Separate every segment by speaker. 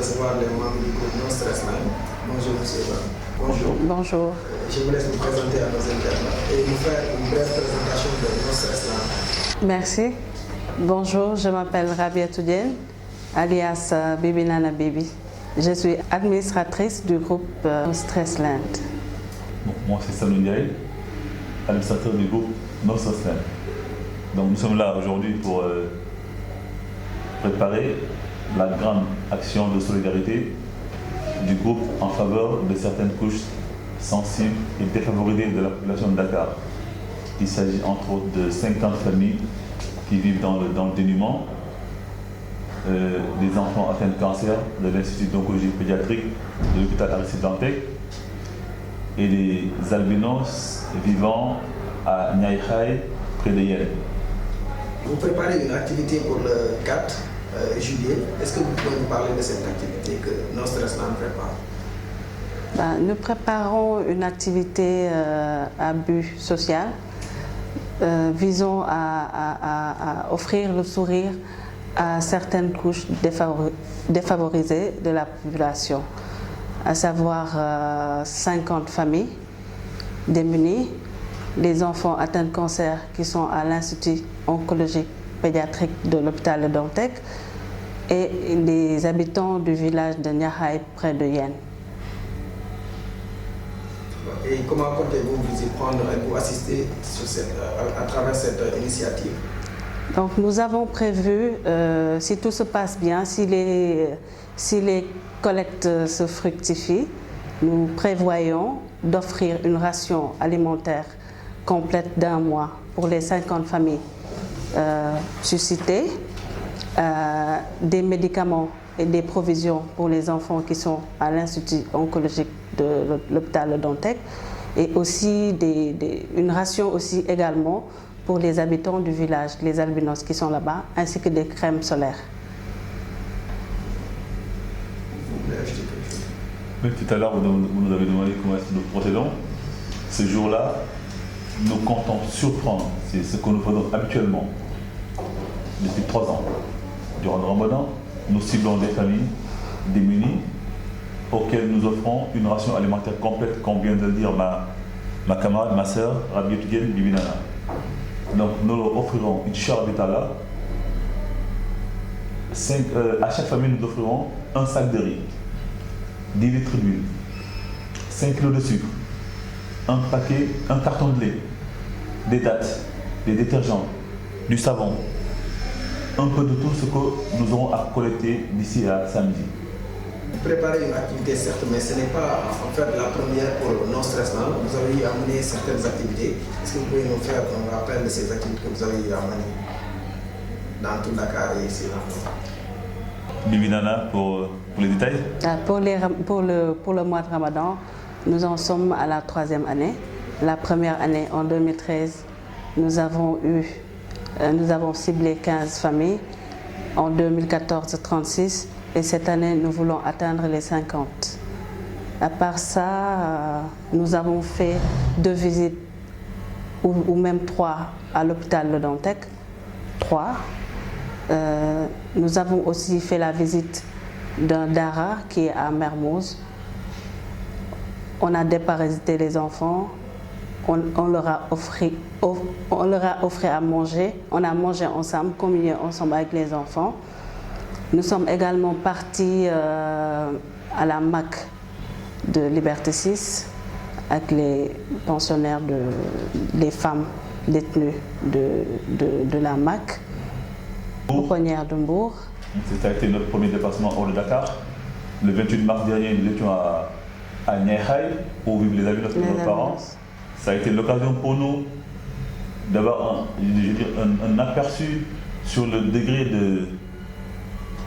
Speaker 1: recevoir les membres du groupe No Stress Line. Bonjour, monsieur. Bonjour.
Speaker 2: Bonjour.
Speaker 1: Je vous laisse vous présenter à nos internautes et nous faire une brève présentation de No Stress Line.
Speaker 2: Merci. Bonjour, je m'appelle Rabia Toudienne, alias Bibi Nana Bibi. Je suis administratrice du groupe No Stress Land.
Speaker 3: Bon, moi, c'est Salou Ndiaye, administrateur du groupe No Stress Land. Donc, nous sommes là aujourd'hui pour préparer la grande action de solidarité du groupe en faveur de certaines couches sensibles et défavorisées de la population de Dakar. Il s'agit entre autres de 50 familles qui vivent dans le dénuement, des enfants atteints de cancer de l'Institut d'oncologie pédiatrique de l'hôpital Aristide Dantec et des albinos vivant à Niaykhai, près de Yen.
Speaker 1: Vous préparez une activité pour le 4 juillet. Est-ce que vous pouvez nous parler de cette activité que No Stress Land prépare?
Speaker 2: Nous préparons une activité à but social visant à offrir le sourire à certaines couches défavorisées de la population, à savoir 50 familles démunies, les enfants atteints de cancer qui sont à l'Institut oncologique pédiatrique de l'hôpital de Dantec et les habitants du village de Niaykhai près de Yen.
Speaker 1: Et comment comptez-vous vous y prendre et vous assister à travers cette initiative?
Speaker 2: Donc nous avons prévu, si tout se passe bien, si les collectes se fructifient, nous prévoyons d'offrir une ration alimentaire complète d'1 mois pour les 50 familles suscitées, des médicaments et des provisions pour les enfants qui sont à l'Institut oncologique de l'hôpital de Dantec et aussi une ration aussi également pour les habitants du village, les albinos qui sont là-bas, ainsi que des crèmes solaires.
Speaker 3: Mais tout à l'heure, vous nous avez demandé comment est-ce que nous procédons. Ce jour-là, nous comptons surprendre, c'est ce que nous faisons habituellement depuis 3 ans. Durant le Ramadan, nous ciblons des familles démunies auxquelles nous offrons une ration alimentaire complète, comme vient de le dire ma camarade, ma sœur, Rabia Toudienne, Bibi Nana. Donc nous leur offrirons, Inch'Allah Ta'ala, à chaque famille nous offrirons un sac de riz, 10 litres d'huile, 5 kg de sucre, un carton de lait, des dattes, des détergents, du savon, un peu de tout ce que nous aurons à collecter d'ici à samedi.
Speaker 1: Vous préparez une activité certes, mais ce n'est pas en fait la première pour No Stress Land. Vous avez amené certaines activités. Est-ce que vous pouvez nous faire un rappel de ces activités que vous avez amenées dans tout Dakar et ici?
Speaker 3: Bibi Nana pour les détails.
Speaker 2: Pour le mois de Ramadan, nous en sommes à la 3e année. La première année, en 2013, nous avons ciblé 15 familles. En 2014, 36. Et cette année, nous voulons atteindre les 50. À part ça, nous avons fait 2 visites, ou même 3, à l'hôpital de Dantec. 3. Nous avons aussi fait la visite d'un Dara qui est à Mermoz. On a déparasité les enfants. On leur a offert à manger. On a mangé ensemble, communié ensemble avec les enfants. Nous sommes également partis à la MAC de Liberté 6 avec les pensionnaires, les femmes détenues de la MAC, pouponnière de Mbour.
Speaker 3: Ça a été notre premier déplacement hors de Dakar. Le 28 mars dernier, nous étions à Niaykhai, où vivent les albinos de nos parents. Ça a été l'occasion pour nous d'avoir un aperçu sur le degré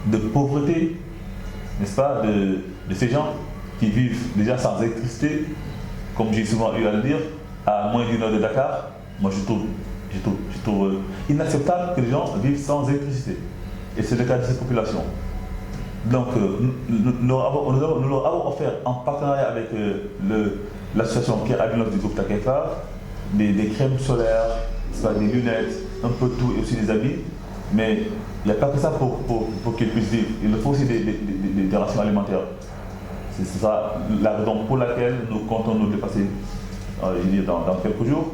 Speaker 3: de pauvreté, n'est-ce pas, de ces gens qui vivent déjà sans électricité, comme j'ai souvent eu à le dire, à moins d'1 heure de Dakar. Moi je trouve inacceptable que les gens vivent sans électricité. Et c'est le cas de cette population. Donc nous leur avons offert, en partenariat avec l'association Pierre Abinos du groupe Takefa, des crèmes solaires, des lunettes, un peu de tout et aussi des habits. Mais il n'y a pas que ça pour qu'ils puissent vivre. Il leur faut aussi des rations alimentaires. C'est ça la raison pour laquelle nous comptons nous dépasser dans quelques jours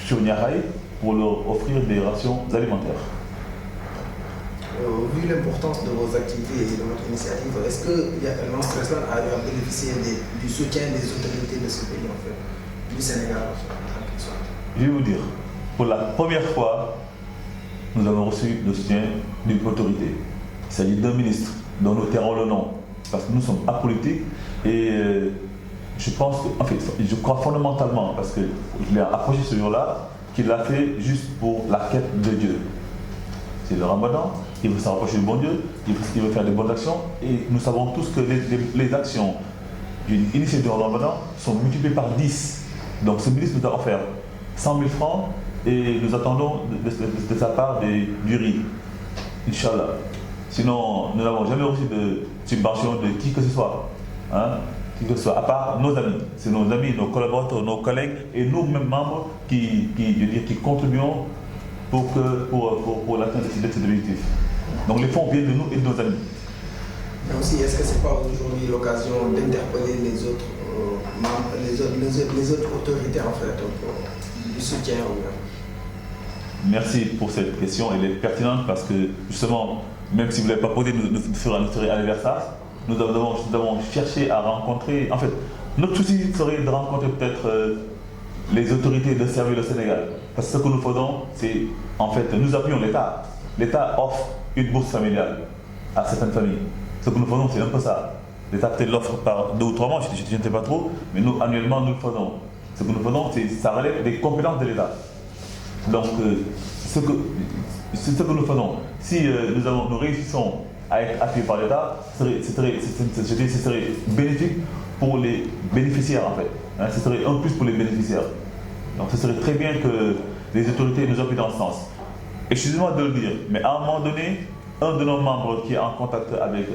Speaker 3: sur Niakhar pour leur offrir des rations alimentaires.
Speaker 1: Vu l'importance de vos activités et de votre initiative, est-ce que Nostresland a bénéficié du soutien des autorités de ce pays, en fait, du Sénégal, en fait?
Speaker 3: Je vais vous dire, pour la première fois, nous avons reçu le soutien d'une autorité. Il s'agit d'un ministre dont nous tairons le nom, parce que nous sommes apolitiques et je pense que, en fait, je crois fondamentalement, parce que je l'ai approché ce jour-là, qu'il l'a fait juste pour la quête de Dieu. C'est le Ramadan, il veut s'approcher du bon Dieu, il veut faire des bonnes actions et nous savons tous que les actions initiées durant le Ramadan sont multipliées par 10. Donc ce ministre nous a offert 100 000 francs et nous attendons de sa part du riz, Inch'Allah. Sinon, nous n'avons jamais reçu de subvention de qui que ce soit. Hein? Qui que ce soit, à part nos amis. C'est nos amis, nos collaborateurs, nos collègues et nous-mêmes membres qui contribuons pour l'atteinte de cet objectif. Donc les fonds viennent de nous et de nos amis.
Speaker 1: Mais aussi, est-ce que ce n'est pas aujourd'hui l'occasion d'interpeller les autres membres, les autres autorités en fait, du soutien
Speaker 3: Merci pour cette question, elle est pertinente parce que justement, même si vous ne l'avez pas posée, nous ferons notre anniversaire. Nous avons cherché à rencontrer, en fait, notre souci serait de rencontrer peut-être les autorités de servir le Sénégal. Parce que ce que nous faisons, c'est, en fait, nous appuyons l'État. L'État offre une bourse familiale à certaines familles. Ce que nous faisons, c'est un peu ça. L'État peut-être l'offre par 2 ou 3 mois, je ne sais pas trop, mais nous, annuellement, nous le faisons. Ce que nous faisons, ça relève des compétences de l'État. Donc, c'est ce que nous faisons. Si nous réussissons à être appuyés par l'État, ce serait bénéfique pour les bénéficiaires, en fait. Hein, ce serait un plus pour les bénéficiaires. Donc, ce serait très bien que les autorités nous appuient dans ce sens. Excusez-moi de le dire, mais à un moment donné, un de nos membres qui est en contact avec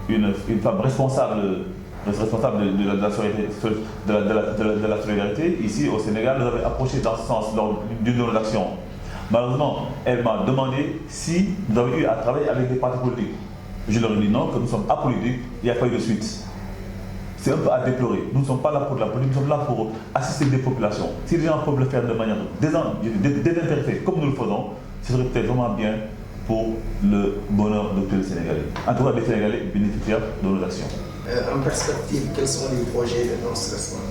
Speaker 3: une femme responsable de la solidarité, ici au Sénégal, nous avait approché dans ce sens lors d'une de nos actions. Malheureusement, elle m'a demandé si nous avions eu à travailler avec des partis politiques. Je leur ai dit non, que nous sommes apolitiques, il n'y a pas eu de suite. C'est un peu à déplorer. Nous ne sommes pas là pour de la politique, nous sommes là pour assister des populations. Si les gens peuvent le faire de manière désintéressée, comme nous le faisons, ce serait peut-être vraiment bien pour le bonheur de tous les Sénégalais. En tout cas, des Sénégalais bénéficiaires de nos actions.
Speaker 1: En perspective, quels sont les projets de Nostresland?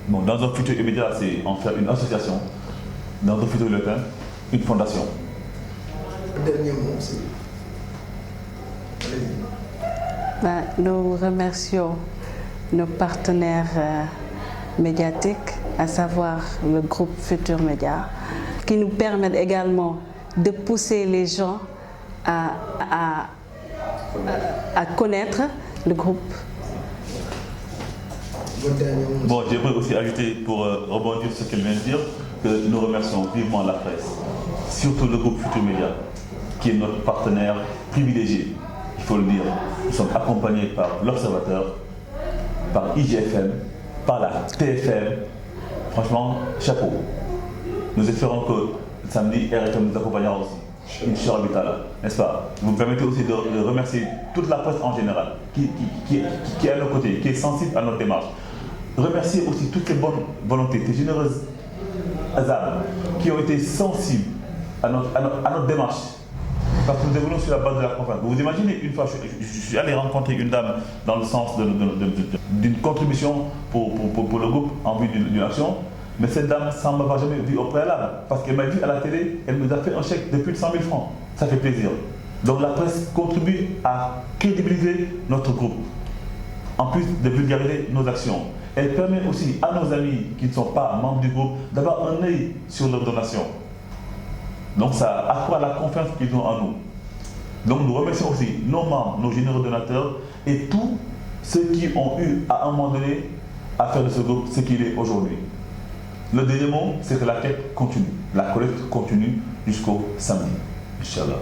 Speaker 3: Bon, dans un futur immédiat, c'est en faire une association. Dans un futur lointain, une fondation.
Speaker 1: Dernier mot, c'est...
Speaker 2: Nous remercions nos partenaires médiatiques, à savoir le groupe Futur Média, qui nous permettent également de pousser les gens à connaître le groupe.
Speaker 3: Bon, j'aimerais aussi ajouter, pour rebondir sur ce qu'elle vient de dire, que nous remercions vivement la presse, surtout le groupe Futur Média, qui est notre partenaire privilégié. Il faut le dire, nous sommes accompagnés par l'Observateur, par IGFM, par la TFM. Franchement, chapeau. Nous espérons que samedi, RFM nous accompagnera aussi. Inch'Allah, n'est-ce pas? Vous me permettez aussi de remercier toute la presse en général, qui est à nos côtés, qui est sensible à notre démarche. Remercier aussi toutes les bonnes volontés, ces généreuses âmes qui ont été sensibles à notre démarche. Parce que nous évoluons sur la base de la confiance. Vous vous imaginez, une fois, je suis allé rencontrer une dame dans le sens d'une contribution pour le groupe en vue d'une action, mais cette dame sans m'avoir jamais vu au préalable. Parce qu'elle m'a vu à la télé, elle nous a fait un chèque de plus de 100 000 francs. Ça fait plaisir. Donc la presse contribue à crédibiliser notre groupe, en plus de vulgariser nos actions. Elle permet aussi à nos amis qui ne sont pas membres du groupe d'avoir un œil sur leurs donations. Donc ça accroît la confiance qu'ils ont en nous. Donc nous remercions aussi nos membres, nos généreux donateurs et tous ceux qui ont eu à un moment donné à faire de ce groupe ce qu'il est aujourd'hui. Le dernier mot, c'est que la quête continue. La collecte continue jusqu'au samedi. Inch'Allah.